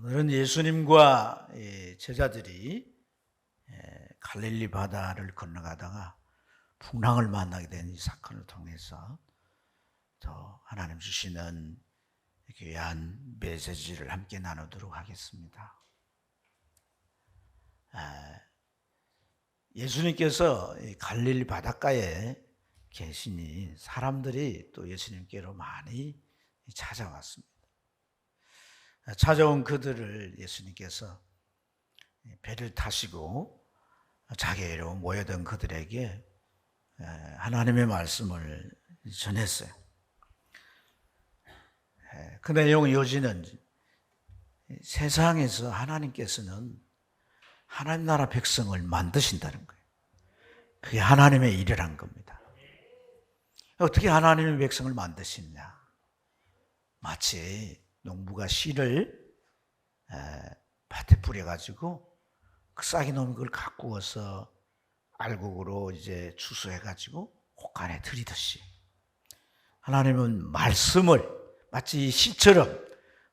오늘은 예수님과 제자들이 갈릴리 바다를 건너가다가 풍랑을 만나게 된 이 사건을 통해서 더 하나님 주시는 귀한 메시지를 함께 나누도록 하겠습니다. 예수님께서 갈릴리 바닷가에 계시니 사람들이 또 예수님께로 많이 찾아왔습니다. 찾아온 그들을 예수님께서 배를 타시고 자기로 모여든 그들에게 하나님의 말씀을 전했어요. 그 내용 요지는 세상에서 하나님께서는 하나님 나라 백성을 만드신다는 거예요. 그게 하나님의 일이란 겁니다. 어떻게 하나님의 백성을 만드시냐? 마치 농부가 씨를 밭에 뿌려가지고 그 싹이 놓은 걸 가꾸어서 알곡으로 이제 추수해가지고 혹간에 들이듯이 하나님은 말씀을 마치 씨처럼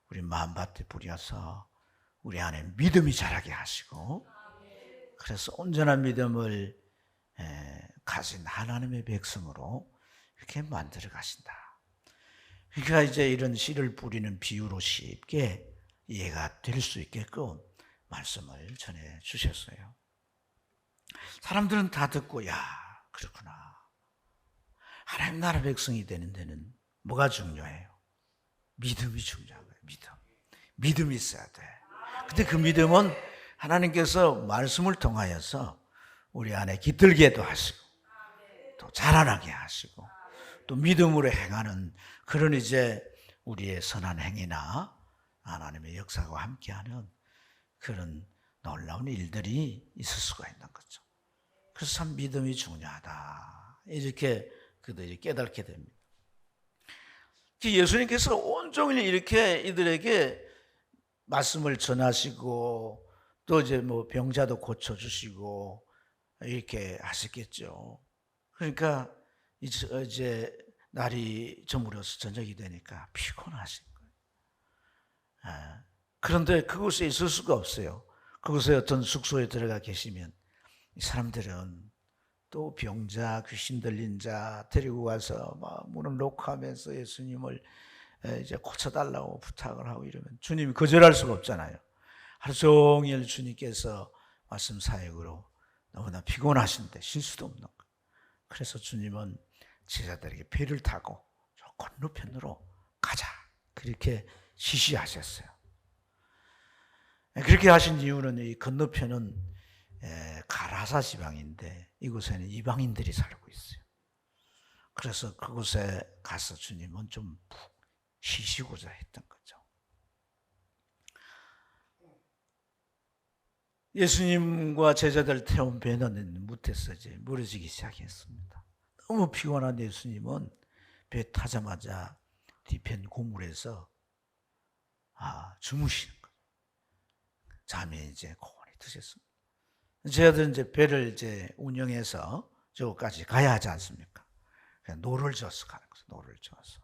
우리 마음밭에 뿌려서 우리 안에 믿음이 자라게 하시고, 그래서 온전한 믿음을 가진 하나님의 백성으로 이렇게 만들어 가신다. 그러니까 이제 이런 씨를 뿌리는 비유로 쉽게 이해가 될 수 있게끔 말씀을 전해 주셨어요. 사람들은 다 듣고, 야, 그렇구나. 하나님 나라 백성이 되는 데는 뭐가 중요해요? 믿음이 중요한 거예요. 믿음이 있어야 돼. 근데 그 믿음은 하나님께서 말씀을 통하여서 우리 안에 깃들게도 하시고 또 자라나게 하시고 또 믿음으로 행하는 그런 이제 우리의 선한 행위나 하나님의 역사와 함께하는 그런 놀라운 일들이 있을 수가 있는 거죠. 그래서 참 믿음이 중요하다, 이렇게 그들이 깨닫게 됩니다. 예수님께서 온종일 이렇게 이들에게 말씀을 전하시고 또 이제 뭐 병자도 고쳐주시고 이렇게 하셨겠죠. 그러니까 이제 날이 저물어서 저녁이 되니까 피곤하신 거예요. 그런데 그곳에 있을 수가 없어요. 그곳에 어떤 숙소에 들어가 계시면 이 사람들은 또 병자, 귀신 들린 자 데리고 가서 막 문을 놓고하면서 예수님을 이제 고쳐달라고 부탁을 하고 이러면 주님이 거절할 수가 없잖아요. 하루 종일 주님께서 말씀 사역으로 너무나 피곤하신데 쉴 수도 없는 거예요. 그래서 주님은 제자들에게 배를 타고 저 건너편으로 가자, 그렇게 지시하셨어요. 그렇게 하신 이유는 이 건너편은 가라사 지방인데 이곳에는 이방인들이 살고 있어요. 그래서 그곳에 가서 주님은 좀 푹 쉬시고자 했던 거죠. 예수님과 제자들 태운 배는 무태서 이제 무너지기 시작했습니다. 너무 피곤한 예수님은 배 타자마자 뒤편 고물에서 주무시는 거예요. 잠에 이제 고온이 드셨습니다. 제자들은 이제 배를 이제 운영해서 저까지 가야 하지 않습니까? 그냥 노를 젓어 가는 거죠. 노를 젓어.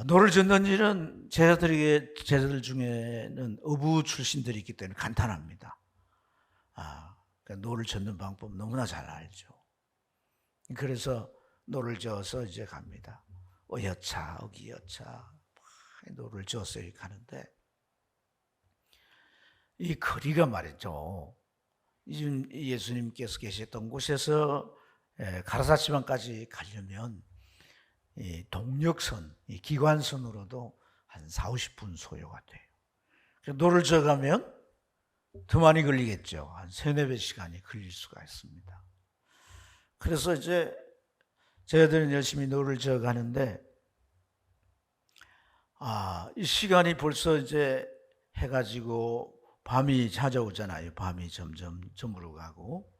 노를 젓는 일은 제자들 중에는 어부 출신들이 있기 때문에 간단합니다. 그러니까 노를 젓는 방법 너무나 잘 알죠. 그래서 노를 저어서 이제 갑니다. 어여차, 어기여차, 노를 저어서 이렇게 가는데 이 거리가 말이죠. 예수님께서 계셨던 곳에서 가라사 지방까지 가려면 이 동력선, 이 기관선으로도 한 40-50분 소요가 돼요. 노를 저어가면 더 많이 걸리겠죠. 한 3-4배 시간이 걸릴 수가 있습니다. 그래서 이제 저희들은 열심히 노를 저어가는데 이 시간이 벌써 이제 해가 지고 밤이 찾아오잖아요. 밤이 점점 저물어가고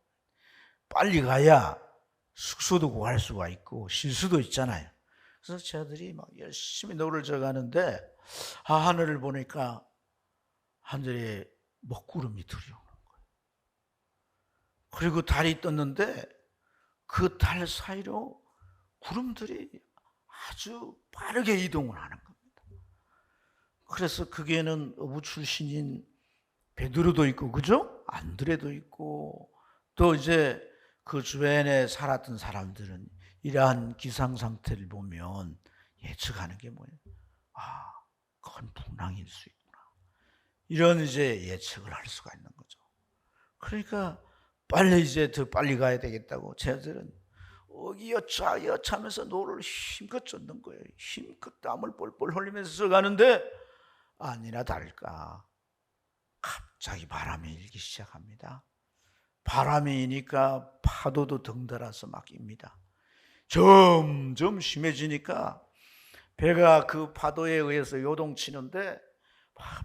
빨리 가야 숙소도 구할 수가 있고 쉴 수도 있잖아요. 그래서 저희들이 막 열심히 노를 저어가는데 하늘을 보니까 하늘에 먹구름이 들어오는 거예요. 그리고 달이 떴는데 그 달 사이로 구름들이 아주 빠르게 이동을 하는 겁니다. 그래서 거기에는 어부 출신인 베드로도 있고, 그죠? 안드레도 있고, 또 이제 그 주변에 살았던 사람들은 이러한 기상 상태를 보면 예측하는 게 뭐예요? 아, 큰 풍랑일 수 있구나. 이런 이제 예측을 할 수가 있는 거죠. 그러니까 빨리 이제 더 빨리 가야 되겠다고 쟤들은 여차하면서 노를 힘껏 젓는 거예요. 힘껏 땀을 뻘뻘 흘리면서 가는데 아니나 다를까 갑자기 바람이 일기 시작합니다. 바람이 이니까 파도도 덩달아서 막 입니다. 점점 심해지니까 배가 그 파도에 의해서 요동치는데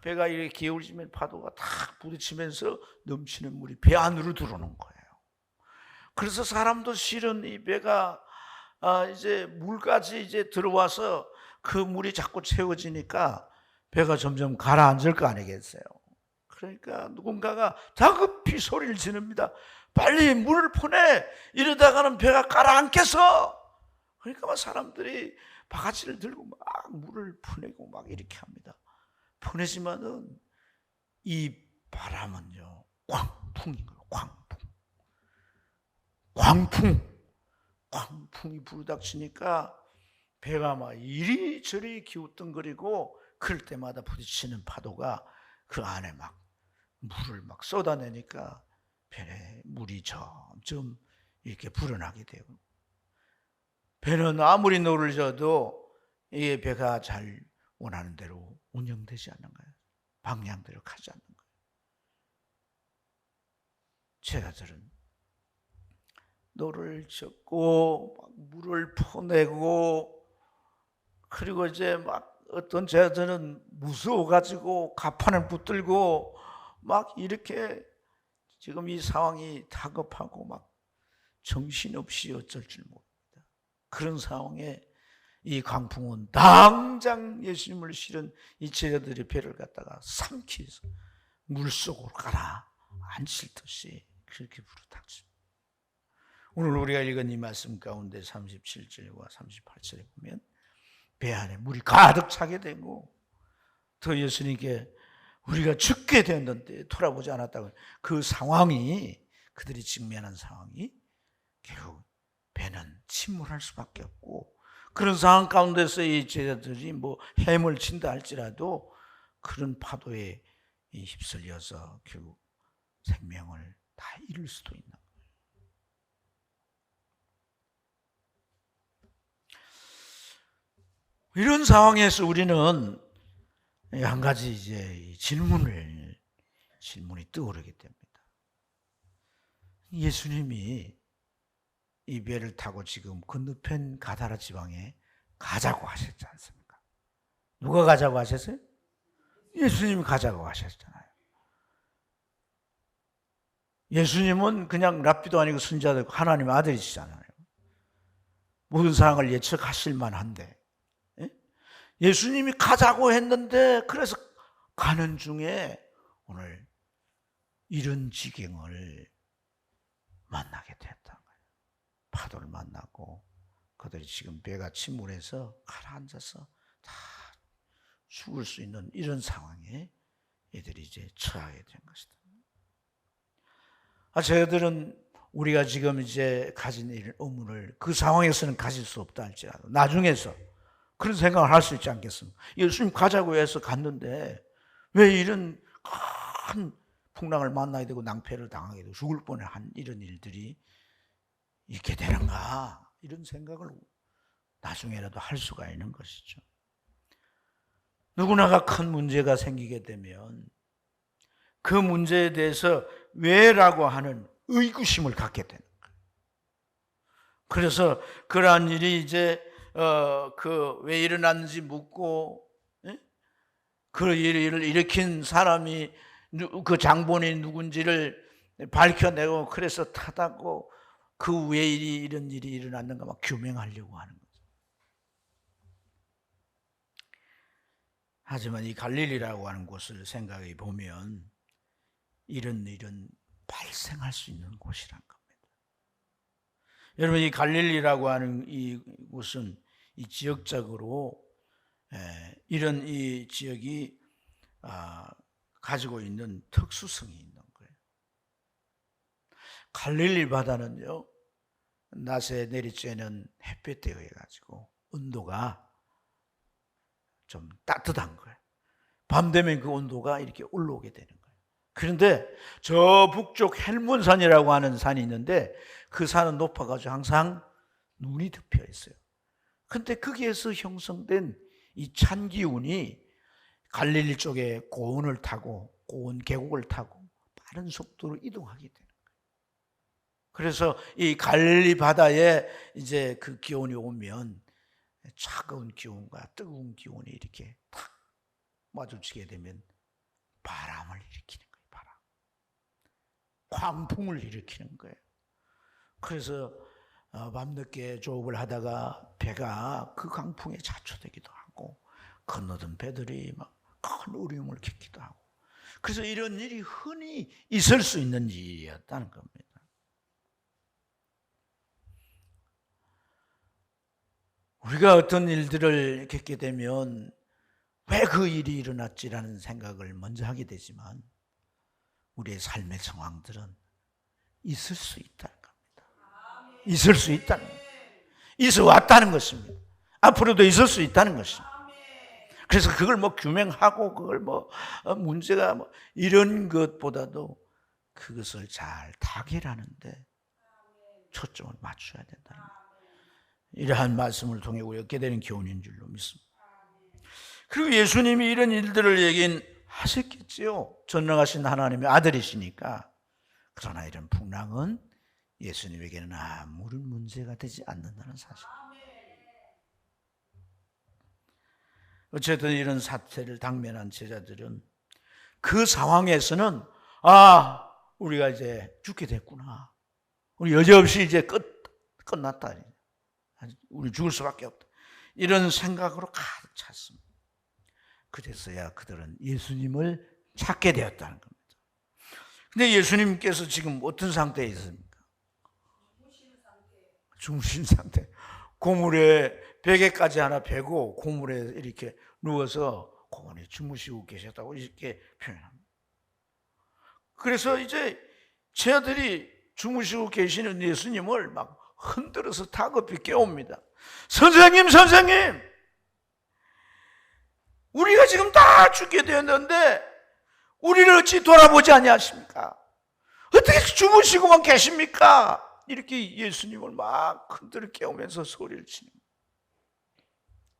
배가 이렇게 기울지면 파도가 탁 부딪히면서 넘치는 물이 배 안으로 들어오는 거예요. 그래서 사람도 실은 이 배가 이제 물까지 이제 들어와서 그 물이 자꾸 채워지니까 배가 점점 가라앉을 거 아니겠어요. 그러니까 누군가가 다급히 소리를 지릅니다. 빨리 물을 퍼내! 이러다가는 배가 가라앉겠어! 그러니까 막 사람들이 바가지를 들고 막 물을 퍼내고 막 이렇게 합니다. 퍼내지만은 이 바람은요, 광풍인 거예요. 광풍이 부르닥치니까 배가 막 이리저리 기우뚱거리고 그럴 때마다 부딪히는 파도가 그 안에 막 물을 막 쏟아내니까 배에 물이 점점 이렇게 불어나게 되고, 배는 아무리 노를 져도 이 배가 잘 원하는 대로 운영되지 않는 거예요. 방향대로 가지 않는 거예요. 제자들은 노를 젓고 막 물을 퍼내고, 그리고 이제 막 어떤 제자들은 무서워가지고 가판을 붙들고 막 이렇게 지금 이 상황이 다급하고 막 정신없이 어쩔 줄 모릅니다. 그런 상황에 이 광풍은 당장 예수님을 실은 이 제자들의 배를 갖다가 삼키서 물속으로 가라앉힐 듯이 그렇게 부르닥칩니다. 오늘 우리가 읽은 이 말씀 가운데 37절과 38절에 보면 배 안에 물이 가득 차게 되고, 더 예수님께 우리가 죽게 되었는데 돌아보지 않았다고, 그 상황이, 그들이 직면한 상황이 결국 배는 침몰할 수밖에 없고, 그런 상황 가운데서 이 제자들이 뭐 헤엄을 친다 할지라도 그런 파도에 휩쓸려서 결국 생명을 다 잃을 수도 있는 거예요. 이런 상황에서 우리는 한 가지 이제 질문이 떠오르게 됩니다. 예수님이 이 배를 타고 지금 건너편 가다라 지방에 가자고 하셨지 않습니까? 누가 가자고 하셨어요? 예수님이 가자고 하셨잖아요. 예수님은 그냥 랍비도 아니고 선지자도 아니고 하나님의 아들이시잖아요. 모든 상황을 예측하실 만한데, 예수님이 가자고 했는데, 그래서 가는 중에 오늘 이런 지경을 만나게 됐다는 거예요. 파도를 만나고 그들이 지금 배가 침몰해서 가라앉아서 다 죽을 수 있는 이런 상황에 이들이 이제 처하게 된 것이다. 저희들은 우리가 지금 이제 가진 이런 의문을 그 상황에서는 가질 수 없다 할지라도 나중에서 그런 생각을 할 수 있지 않겠습니까? 예수님 가자고 해서 갔는데 왜 이런 큰 풍랑을 만나야 되고 낭패를 당하게 되고 죽을 뻔한 이런 일들이 있게 되는가, 이런 생각을 나중에라도 할 수가 있는 것이죠. 누구나가 큰 문제가 생기게 되면 그 문제에 대해서 왜라고 하는 의구심을 갖게 되는 거예요. 그래서 그러한 일이 이제 왜 일어났는지 묻고, 그 일을 일으킨 사람이 그 장본인이 누군지를 밝혀내고, 그래서 타다고 그 왜 이런 일이 일어났는가 막 규명하려고 하는 거죠. 하지만 이 갈릴리라고 하는 곳을 생각해 보면 이런 일은 발생할 수 있는 곳이란 겁니다. 여러분, 이 갈릴리라고 하는 이 곳은 이 지역적으로 이런 이 지역이 가지고 있는 특수성이 있는 거예요. 갈릴리 바다는요, 낮에 내리쬐는 햇볕에 의해 가지고 온도가 좀 따뜻한 거예요. 밤 되면 그 온도가 이렇게 올라오게 되는 거예요. 그런데 저 북쪽 헬몬산이라고 하는 산이 있는데 그 산은 높아가지고 항상 눈이 덮여 있어요. 근데 거기에서 형성된 이 찬 기운이 갈릴리 쪽에 고원을 타고 고원 계곡을 타고 빠른 속도로 이동하게 되는 거예요. 그래서 이 갈릴리 바다에 이제 그 기온이 오면 차가운 기온과 뜨거운 기온이 이렇게 탁 마주치게 되면 바람을 일으키는 거예요. 바람. 광풍을 일으키는 거예요. 그래서 밤늦게 조업을 하다가 배가 그 강풍에 자초되기도 하고 건너던 배들이 막 큰 어려움을 겪기도 하고, 그래서 이런 일이 흔히 있을 수 있는 일이었다는 겁니다. 우리가 어떤 일들을 겪게 되면 왜 그 일이 일어났지라는 생각을 먼저 하게 되지만 우리의 삶의 상황들은 있을 수 있다는 겁니다. 있을 수 있다는 겁니다. 있어 왔다는 것입니다. 앞으로도 있을 수 있다는 것입니다. 그래서 그걸 뭐 규명하고 그걸 뭐 문제가 뭐 이런 것보다도 그것을 잘 타개하는데 초점을 맞춰야 된다는 거예요. 이러한 말씀을 통해 우리가 얻게 되는 교훈인 줄로 믿습니다. 그리고 예수님이 이런 일들을 얘기하셨겠지요. 전능하신 하나님의 아들이시니까. 그러나 이런 풍랑은 예수님에게는 아무런 문제가 되지 않는다는 사실. 어쨌든 이런 사태를 당면한 제자들은 그 상황에서는 우리가 이제 죽게 됐구나. 우리 여지없이 이제 끝났다. 우리 죽을 수밖에 없다. 이런 생각으로 가득 찼습니다. 그래서야 그들은 예수님을 찾게 되었다는 겁니다. 근데 예수님께서 지금 어떤 상태에 있습니까? 주무신 상태. 고물에 베개까지 하나 베고 고물에 이렇게 누워서 고원에 주무시고 계셨다고 이렇게 표현합니다. 그래서 이제 제자들이 주무시고 계시는 예수님을 막 흔들어서 다급히 깨웁니다. 선생님, 선생님! 우리가 지금 다 죽게 되었는데 우리를 어찌 돌아보지 아니하십니까? 어떻게 주무시고만 계십니까? 이렇게 예수님을 막 흔들어 깨우면서 소리를 치는 거예요.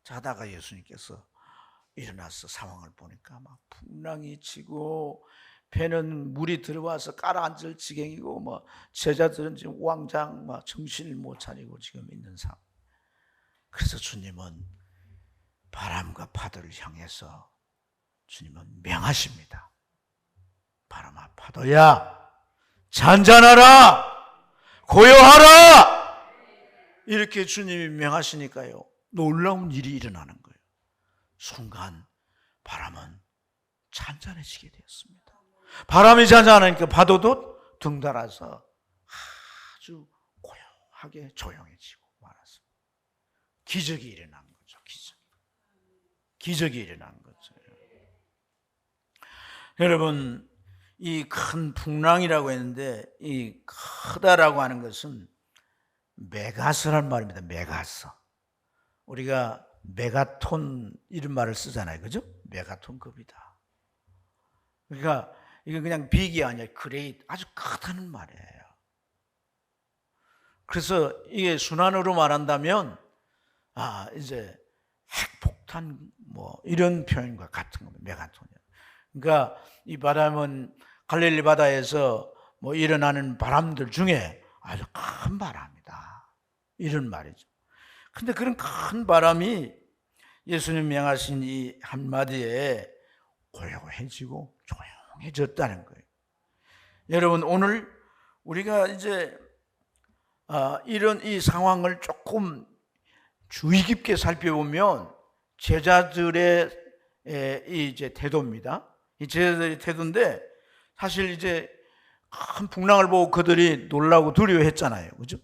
자다가 예수님께서 일어나서 상황을 보니까 막 풍랑이 치고 배는 물이 들어와서 가라앉을 지경이고 뭐 제자들은 지금 왕장 막 정신을 못 차리고 지금 있는 상황. 그래서 주님은 바람과 파도를 향해서 주님은 명하십니다. 바람아 파도야 잔잔하라 고요하라 이렇게 주님이 명하시니까요 놀라운 일이 일어나는 거예요. 순간 바람은 잔잔해지게 되었습니다. 바람이 잔잔하니까 파도도 덩달아서 아주 고요하게 조용해지고 말았습니다. 기적이 일어난 거죠. 기적이 일어난 거죠. 여러분 이 큰 풍랑이라고 했는데 이 크다라고 하는 것은 메가스란 말입니다. 메가스. 우리가 메가톤 이런 말을 쓰잖아요. 그죠? 메가톤급이다. 그러니까 이건 그냥 빅이 아니라 그레이트, 아주 크다는 말이에요. 그래서 이게 순환으로 말한다면 이제 핵폭탄 뭐 이런 표현과 같은 겁니다. 메가톤이요. 그러니까 이 바람은 갈릴리 바다에서 뭐 일어나는 바람들 중에 아주 큰 바람이다. 이런 말이죠. 근데 그런 큰 바람이 예수님 명하신 이 한마디에 고요해지고 조용해졌다는 거예요. 여러분 오늘 우리가 이제 이런 이 상황을 조금 주의 깊게 살펴보면 제자들의 이제 태도입니다. 이 제자들의 태도인데 사실 이제 큰 풍랑을 보고 그들이 놀라고 두려워했잖아요. 그죠?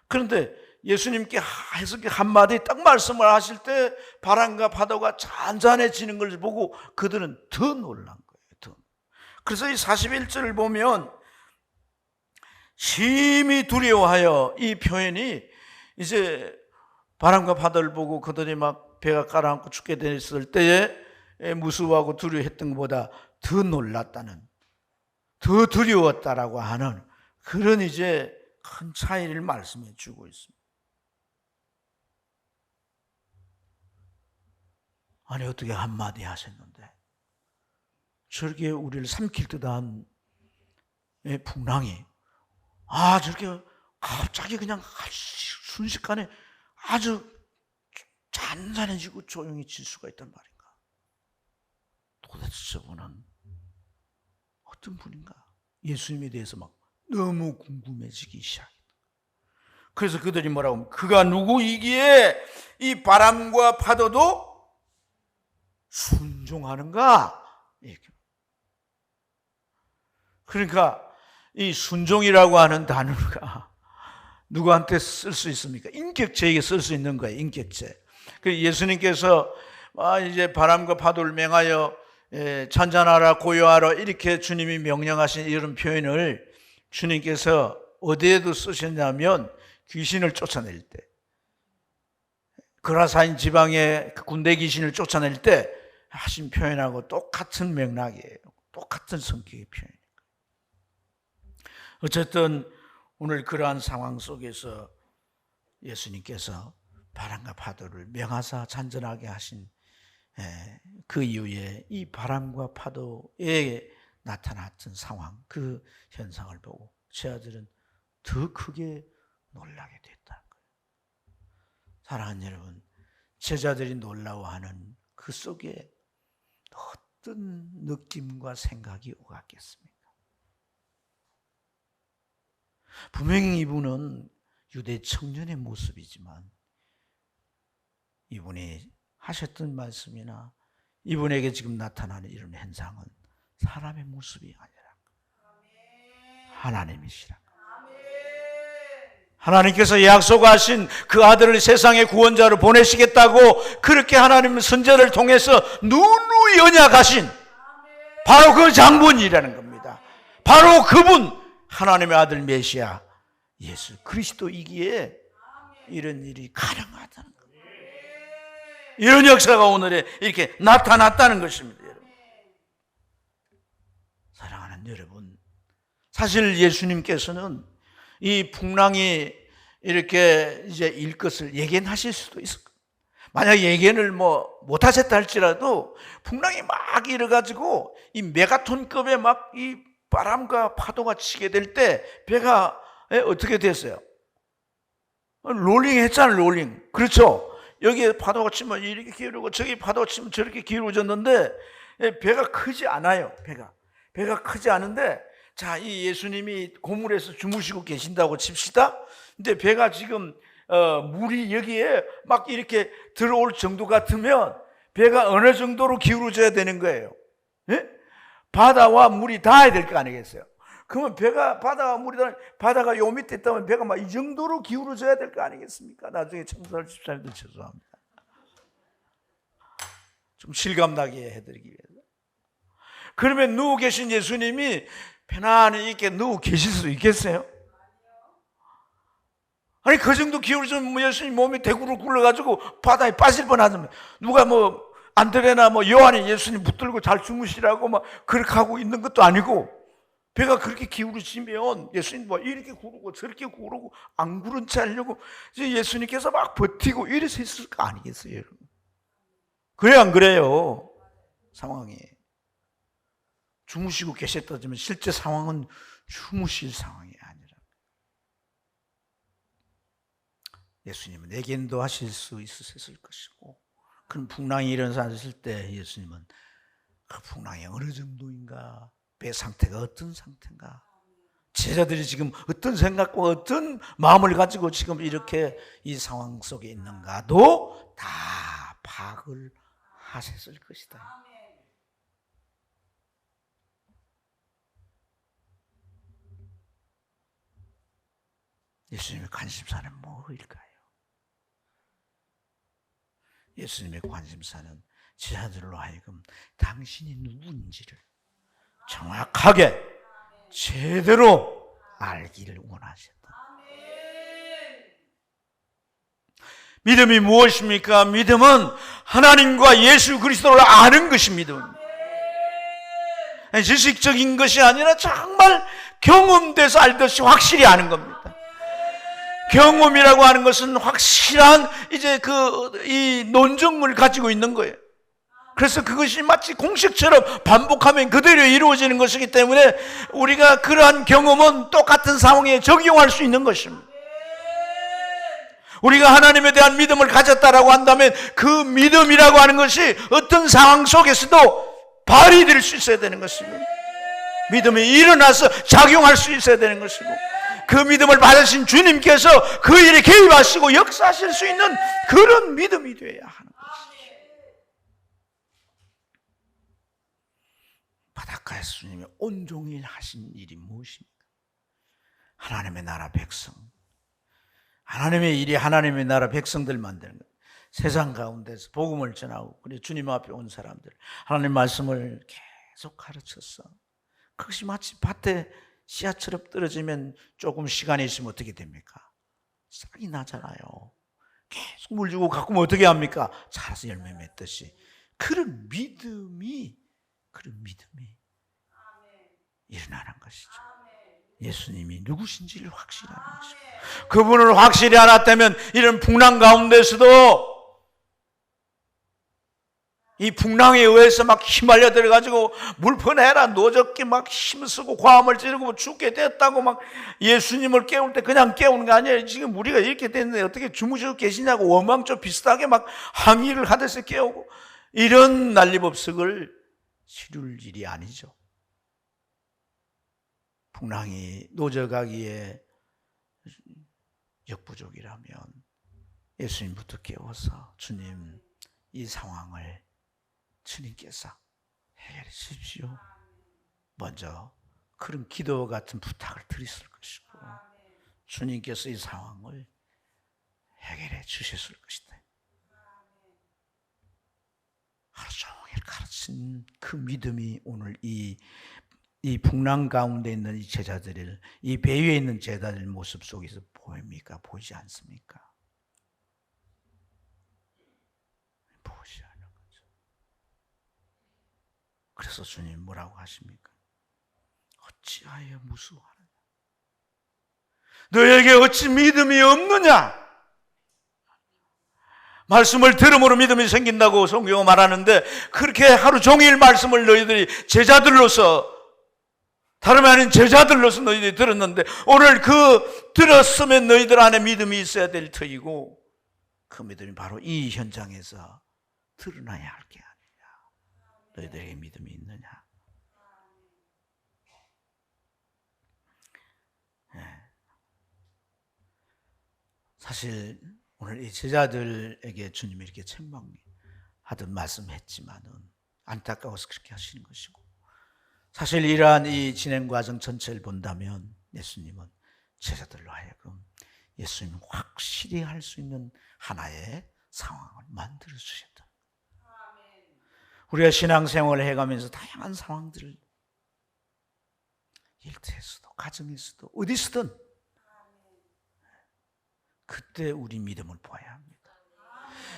그런데 예수님께 해석의 한마디 딱 말씀을 하실 때 바람과 파도가 잔잔해지는 걸 보고 그들은 더 놀란 거예요. 더. 그래서 이 41절을 보면 심히 두려워하여, 이 표현이 이제 바람과 파도를 보고 그들이 막 배가 가라앉고 죽게 됐을 때에 무서워하고 두려워했던 것보다 더 놀랐다는, 더 두려웠다라고 하는 그런 이제 큰 차이를 말씀해 주고 있습니다. 아니 어떻게 한마디 하셨는데 저렇게 우리를 삼킬 듯한 풍랑이 저렇게 갑자기 그냥 순식간에 아주 잔잔해지고 조용해질 수가 있단 말인가? 도대체 저분은 어떤 분인가? 예수님에 대해서 막 너무 궁금해지기 시작했다. 그래서 그들이 뭐라고 하면 그가 누구이기에 이 바람과 파도도 순종하는가? 이렇게. 그러니까 이 순종이라고 하는 단어가 누구한테 쓸 수 있습니까? 인격체에게 쓸 수 있는 거예요. 인격체. 그래서 예수님께서 이제 바람과 파도를 맹하여 잔잔하라 고요하라 이렇게 주님이 명령하신 이런 표현을 주님께서 어디에도 쓰셨냐면 귀신을 쫓아낼 때, 그라사인 지방의 군대 귀신을 쫓아낼 때 하신 표현하고 똑같은 맥락이에요. 똑같은 성격의 표현이에요. 어쨌든 오늘 그러한 상황 속에서 예수님께서 바람과 파도를 명하사 잔잔하게 하신 그 이후에 이 바람과 파도에 나타났던 상황, 그 현상을 보고 제자들은 더 크게 놀라게 됐다는 거예요. 사랑하는 여러분, 제자들이 놀라워하는 그 속에 어떤 느낌과 생각이 오갔겠습니까? 분명히 이분은 유대 청년의 모습이지만 이분이 하셨던 말씀이나 이분에게 지금 나타나는 이런 현상은 사람의 모습이 아니라 하나님이시라. 하나님께서 약속하신 그 아들을 세상의 구원자로 보내시겠다고 그렇게 하나님은 선제를 통해서 누누이 언약하신 바로 그 장본이라는 겁니다. 바로 그분, 하나님의 아들 메시아 예수 그리스도이기에 이런 일이 가능하다는 겁니다. 이런 역사가 오늘에 이렇게 나타났다는 것입니다. 여러분. 사랑하는 여러분, 사실 예수님께서는 이 풍랑이 이렇게 이제 일 것을 예견하실 수도 있을 거예요. 만약 예견을 못하셨다 할지라도 풍랑이 막 일어가지고 이 메가톤급의 막 이 바람과 파도가 치게 될 때 배가 어떻게 됐어요? 롤링 했잖아요. 롤링. 그렇죠? 여기에 파도가 치면 이렇게 기울고 저기 파도가 치면 저렇게 기울어졌는데 배가 크지 않아요. 배가 크지 않은데, 자, 이 예수님이 고물에서 주무시고 계신다고 칩시다. 근데 배가 지금 물이 여기에 막 이렇게 들어올 정도 같으면 배가 어느 정도로 기울어져야 되는 거예요? 예? 바다와 물이 닿아야 될 거 아니겠어요? 그러면 배가 바다와 물이 바다가 요 밑에 있다면 배가 막 이 정도로 기울어져야 될 거 아니겠습니까? 나중에 청소할 집사님들 죄송합니다. 좀 실감나게 해드리기 위해서. 그러면 누워 계신 예수님이 편안히 이렇게 누워 계실 수 있겠어요? 아니 그 정도 기울어지면 예수님 몸이 대구로 굴러가지고 바다에 빠질 뻔하잖아요. 누가 안드레나 요한이 예수님 붙들고 잘 주무시라고 그렇게 하고 있는 것도 아니고, 배가 그렇게 기울어지면 예수님 이렇게 구르고 저렇게 구르고 안 구른 채 하려고 예수님께서 막 버티고 이래서 있을 거 아니겠어요, 여러분? 그래 안 그래요? 상황이 주무시고 계셨다면 실제 상황은 주무실 상황이 아니라 예수님은 예견도 하실 수 있으셨을 것이고, 그런 풍랑이 일어났을 때 예수님은 그 풍랑이 어느 정도인가, 배 상태가 어떤 상태인가, 제자들이 지금 어떤 생각과 어떤 마음을 가지고 지금 이렇게 이 상황 속에 있는가도 다 파악을 하셨을 것이다. 예수님의 관심사는 뭐일까요? 예수님의 관심사는 제자들로 하여금 당신이 누구인지를 정확하게 제대로 알기를 원하셨다. 믿음이 무엇입니까? 믿음은 하나님과 예수 그리스도를 아는 것이 믿음입니다. 지식적인 것이 아니라 정말 경험돼서 알듯이 확실히 아는 겁니다. 경험이라고 하는 것은 확실한 이 논증을 가지고 있는 거예요. 그래서 그것이 마치 공식처럼 반복하면 그대로 이루어지는 것이기 때문에 우리가 그러한 경험은 똑같은 상황에 적용할 수 있는 것입니다. 우리가 하나님에 대한 믿음을 가졌다라고 한다면 그 믿음이라고 하는 것이 어떤 상황 속에서도 발휘될 수 있어야 되는 것이고, 믿음이 일어나서 작용할 수 있어야 되는 것이고, 그 믿음을 받으신 주님께서 그 일에 개입하시고 역사하실 수 있는 그런 믿음이 되어야 하는 것이죠. 바닷가에서 주님이 온종일 하신 일이 무엇입니까? 하나님의 나라 백성, 하나님의 일이 하나님의 나라 백성들 만드는 것. 세상 가운데서 복음을 전하고 그리고 주님 앞에 온 사람들 하나님 말씀을 계속 가르쳤어. 그것이 마치 밭에 씨앗처럼 떨어지면 조금 시간이 있으면 어떻게 됩니까? 싹이 나잖아요. 계속 물 주고 가꾸면 어떻게 합니까? 자라서 열매 맺듯이 그런 믿음이 일어나는 것이죠. 예수님이 누구신지를 확실히 하는 것이죠. 그분을 확실히 알았다면 이런 풍랑 가운데서도 이 풍랑에 의해서 막 휘말려 들어가지고 물 퍼내라 노젓게 막 힘쓰고 과음을 지르고 죽게 됐다고 막 예수님을 깨울 때 그냥 깨우는 게 아니에요. 지금 우리가 이렇게 됐는데 어떻게 주무시고 계시냐고 원망조 비슷하게 막 항의를 하듯이 깨우고, 이런 난리법석을 치룰 일이 아니죠. 풍랑이 노져가기에 역부족이라면 예수님부터 깨워서 주님, 이 상황을 주님께서 해결해 주십시오. 먼저 그런 기도 같은 부탁을 드렸을 것이고 주님께서 이 상황을 해결해 주셨을 것이다. 하루 종일 가르친 그 믿음이 오늘 이 풍랑 가운데 있는 이 제자들을, 이 배 위에 있는 제자들 모습 속에서 보입니까? 보이지 않습니까? 보이지 않는 거죠. 그래서 주님 뭐라고 하십니까? 어찌하여 무수하느냐? 너에게 어찌 믿음이 없느냐? 말씀을 들음으로 믿음이 생긴다고 성경은 말하는데, 그렇게 하루 종일 말씀을 너희들이 제자들로서, 다름 아닌 제자들로서 너희들이 들었는데, 오늘 그 들었으면 너희들 안에 믿음이 있어야 될 터이고, 그 믿음이 바로 이 현장에서 드러나야 할 게 아니냐. 너희들에게 믿음이 있느냐. 사실 오늘 이 제자들에게 주님이 이렇게 책망하듯 말씀했지만은 안타까워서 그렇게 하시는 것이고, 사실 이러한 이 진행 과정 전체를 본다면 예수님은 제자들로 하여금 예수님이 확실히 할 수 있는 하나의 상황을 만들어 주셨다. 우리가 신앙생활을 해가면서 다양한 상황들을, 일터에서도 가정에서도 어디서든 그때 우리 믿음을 보아야 합니다.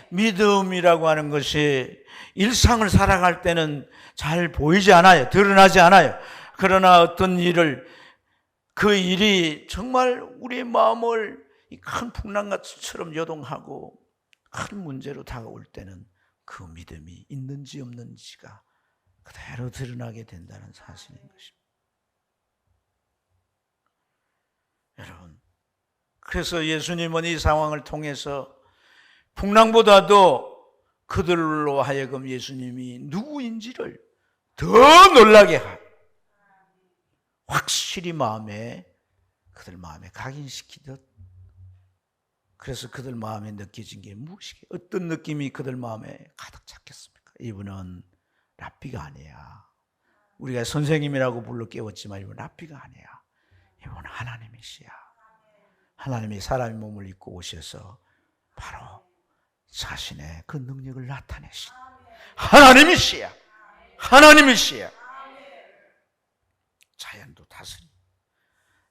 믿음이라고 하는 것이 일상을 살아갈 때는 잘 보이지 않아요. 드러나지 않아요. 그러나 어떤 일을, 그 일이 정말 우리의 마음을 큰 풍랑같이처럼 요동하고 큰 문제로 다가올 때는 그 믿음이 있는지 없는지가 그대로 드러나게 된다는 사실인 것입니다. 여러분, 그래서 예수님은 이 상황을 통해서 풍랑보다도 그들로 하여금 예수님이 누구인지를 더 놀라게 하고 확실히 그들 마음에 각인시키듯, 그래서 그들 마음에 느껴진 게 무엇이게, 어떤 느낌이 그들 마음에 가득 찼겠습니까? 이분은 랍비가 아니야. 우리가 선생님이라고 불러 깨웠지만 이분은 랍비가 아니야. 이분은 하나님이시야. 하나님이 사람의 몸을 입고 오셔서 바로 자신의 그 능력을 나타내신 하나님이시야. 하나님이시야. 자연도 다스리,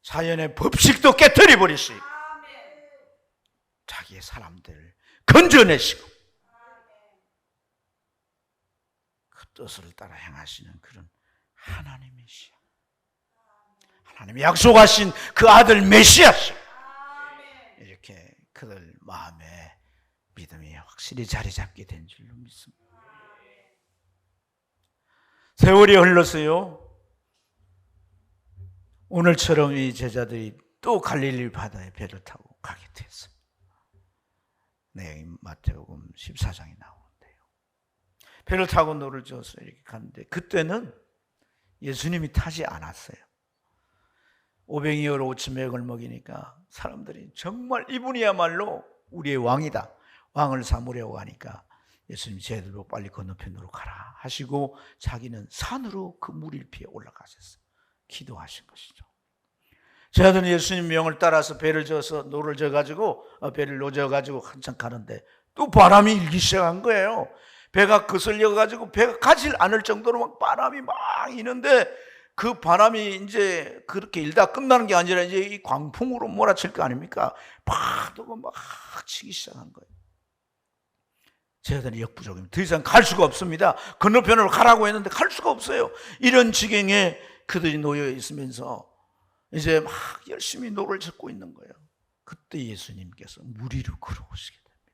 자연의 법칙도 깨뜨려 버리시고 자기의 사람들을 건져내시고 그 뜻을 따라 행하시는 그런 하나님이시야. 하나님이 약속하신 그 아들 메시아시야. 이렇게 그들 마음에 믿음이 확실히 자리 잡게 된 줄로 믿습니다. 세월이 흘렀어요. 오늘처럼 이 제자들이 또 갈릴리 바다에 배를 타고 가게 됐어요. 내용이 마태복음 14장에 나오는데요. 배를 타고 노를 저어서 이렇게 갔는데 그때는 예수님이 타지 않았어요. 500여로 5,000명을 먹이니까 사람들이 정말 이분이야말로 우리의 왕이다, 왕을 삼으려고 하니까 예수님이 쟤들로 빨리 건너편으로 가라 하시고 자기는 산으로 그 물 위에 올라가셨어요. 기도하신 것이죠. 제자들은 예수님 명을 따라서 배를 저어서 노를 저어가지고 배를 놓져가지고 한참 가는데 또 바람이 일기 시작한 거예요. 배가 거슬려가지고 배가 가질 않을 정도로 막 바람이 막 이는데 그 바람이 이제 그렇게 일다 끝나는 게 아니라 이제 이 광풍으로 몰아칠 거 아닙니까? 파도가 막 치기 시작한 거예요. 제자들이 역부족입니다. 더 이상 갈 수가 없습니다. 건너편으로 가라고 했는데 갈 수가 없어요. 이런 지경에 그들이 놓여 있으면서 이제 막 열심히 노를 젓고 있는 거예요. 그때 예수님께서 물 위로 걸어오시게 됩니다.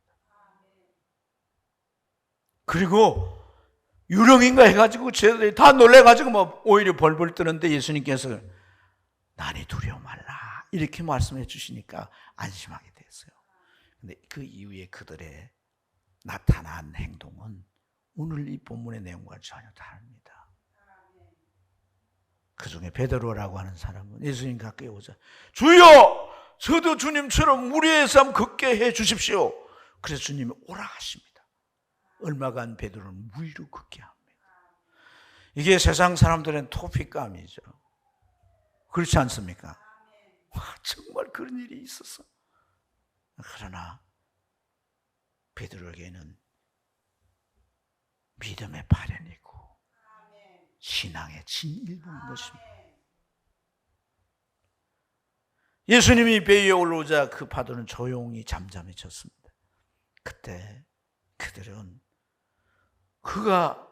그리고 유령인가 해가지고 제자들이 다 놀래가지고 막 오히려 벌벌 뜨는데 예수님께서 난이 두려워 말라 이렇게 말씀해 주시니까 안심하게 됐어요. 근데 그 이후에 그들의 나타난 행동은 오늘 이 본문의 내용과 전혀 다릅니다. 그 중에 베드로라고 하는 사람은 예수님 가까이 오자 주여 저도 주님처럼 물 위에서 한번 걷게 해 주십시오. 그래서 주님이 오라 하십니다. 얼마간 베드로는 물 위로 걷게 합니다. 이게 세상 사람들은 토픽감이죠. 그렇지 않습니까? 와, 정말 그런 일이 있었어. 그러나 베드로에게는 믿음의 발현이고 신앙의 진일보인 것입니다. 예수님이 배 위에 올라오자 그 파도는 조용히 잠잠해졌습니다. 그때 그들은 그가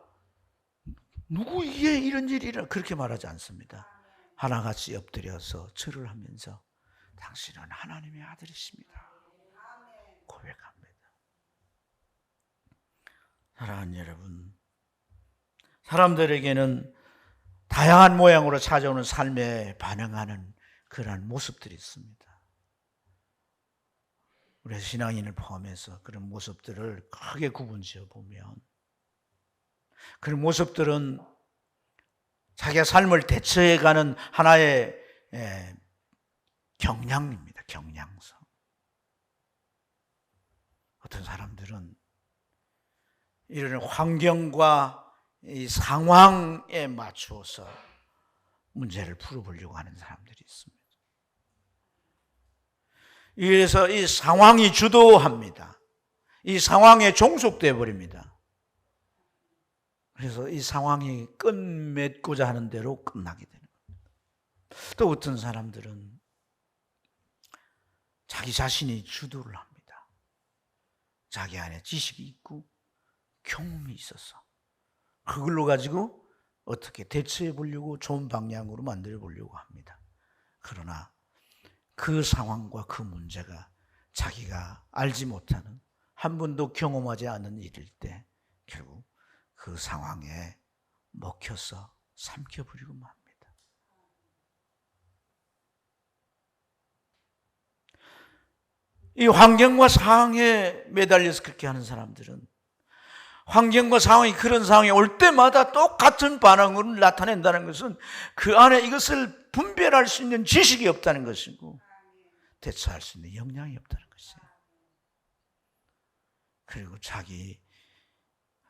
누구에게 이런 일이 일어나 그렇게 말하지 않습니다. 하나같이 엎드려서 절을 하면서 당신은 하나님의 아들이십니다 고백합니다. 사랑하는 여러분, 사람들에게는 다양한 모양으로 찾아오는 삶에 반응하는 그러한 모습들이 있습니다. 우리 신앙인을 포함해서 그런 모습들을 크게 구분지어 보면 그런 모습들은 자기의 삶을 대처해가는 하나의 경향입니다. 경향성. 어떤 사람들은 이런 환경과 이 상황에 맞추어서 문제를 풀어보려고 하는 사람들이 있습니다. 그래서 이 상황이 주도합니다. 이 상황에 종속되어 버립니다. 그래서 이 상황이 끝맺고자 하는 대로 끝나게 되는 겁니다. 또 어떤 사람들은 자기 자신이 주도를 합니다. 자기 안에 지식이 있고 경험이 있어서 그걸로 가지고 어떻게 대처해 보려고 좋은 방향으로 만들어 보려고 합니다. 그러나 그 상황과 그 문제가 자기가 알지 못하는 한 번도 경험하지 않은 일일 때 결국 그 상황에 먹혀서 삼켜버리고 맙니다. 이 환경과 상황에 매달려서 그렇게 하는 사람들은 환경과 상황이 그런 상황이 올 때마다 똑같은 반응을 나타낸다는 것은 그 안에 이것을 분별할 수 있는 지식이 없다는 것이고 대처할 수 있는 역량이 없다는 것이에요. 그리고 자기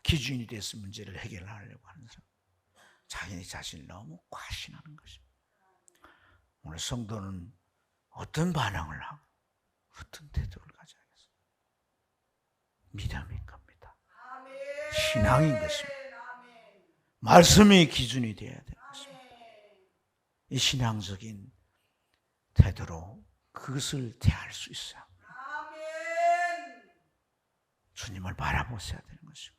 기준이 돼서 문제를 해결하려고 하는 사람, 자기 자신을 너무 과신하는 것입니다. 오늘 성도는 어떤 반응을 하고 어떤 태도를 가져야겠어요? 믿음인 겁니다. 신앙인 것입니다. 말씀이 기준이 되어야 되는 것입니다. 이 신앙적인 태도로 그것을 대할 수 있어요. 주님을 바라보셔야 되는 것이고,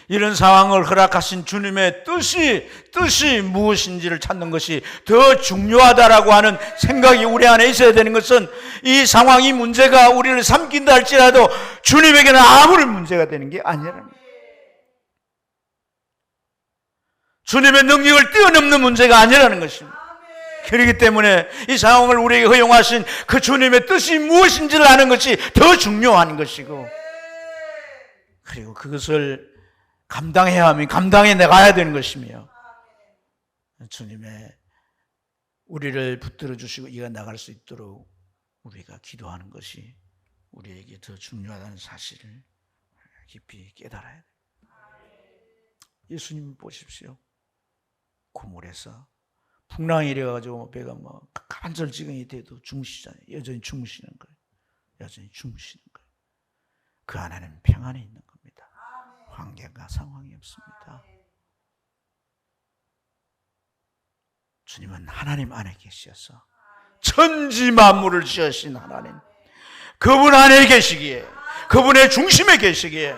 이런 상황을 허락하신 주님의 뜻이 무엇인지를 찾는 것이 더 중요하다라고 하는 생각이 우리 안에 있어야 되는 것은, 이 상황이 문제가 우리를 삼킨다 할지라도 주님에게는 아무런 문제가 되는 게 아니라는 거예요. 주님의 능력을 뛰어넘는 문제가 아니라는 것입니다. 그렇기 때문에 이 상황을 우리에게 허용하신 그 주님의 뜻이 무엇인지를 아는 것이 더 중요한 것이고, 그리고 그것을 감당해야 하면 감당해 나가야 되는 것이며, 주님의 우리를 붙들어 주시고 이가 나갈 수 있도록 우리가 기도하는 것이 우리에게 더 중요하다는 사실을 깊이 깨달아야 돼요. 예수님 보십시오. 고물에서 풍랑이 일어가지고 배가 뭐 간절지경이 돼도 주무시잖아요. 여전히 주무시는 거예요. 여전히 주무시는 거예요. 그 안에는 평안이 있는 겁니다. 환경과 상황이 없습니다. 주님은 하나님 안에 계셔서 천지 만물을 지으신 하나님, 그분 안에 계시기에, 그분의 중심에 계시기에,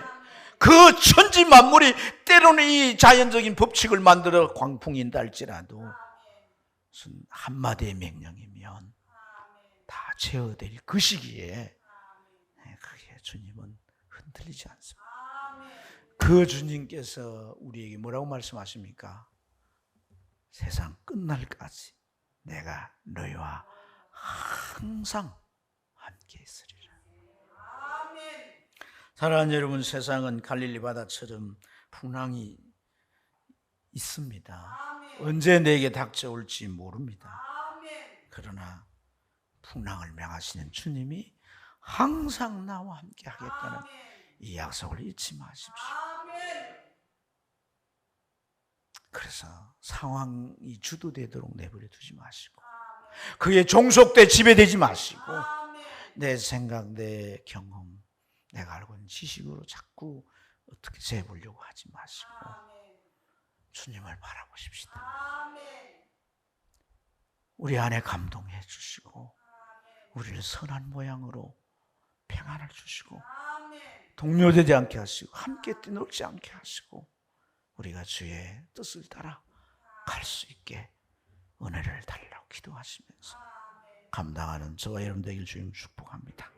그 천지 만물이 때로는 이 자연적인 법칙을 만들어 광풍인다 할지라도 무슨 한마디의 명령이면 다 제어될 그 시기에 그게 주님은 흔들리지 않습니다. 그 주님께서 우리에게 뭐라고 말씀하십니까? 세상 끝날까지 내가 너희와 항상 함께 있으리라. 사랑하는 여러분, 세상은 갈릴리 바다처럼 풍랑이 있습니다. 언제 내게 닥쳐올지 모릅니다. 그러나 풍랑을 명하시는 주님이 항상 나와 함께 하겠다는 이 약속을 잊지 마십시오. 그래서 상황이 주도되도록 내버려 두지 마시고, 그게 종속돼 지배되지 마시고, 내 생각, 내 경험, 내가 알고 있는 지식으로 자꾸 어떻게 재보려고 하지 마시고 주님을 바라보십시다. 우리 안에 감동해 주시고, 우리를 선한 모양으로 평안을 주시고, 동료되지 않게 하시고, 함께 뛰놀지 않게 하시고, 우리가 주의 뜻을 따라 갈 수 있게 은혜를 달라고 기도하시면서 감당하는 저와 여러분 되길 주님 축복합니다.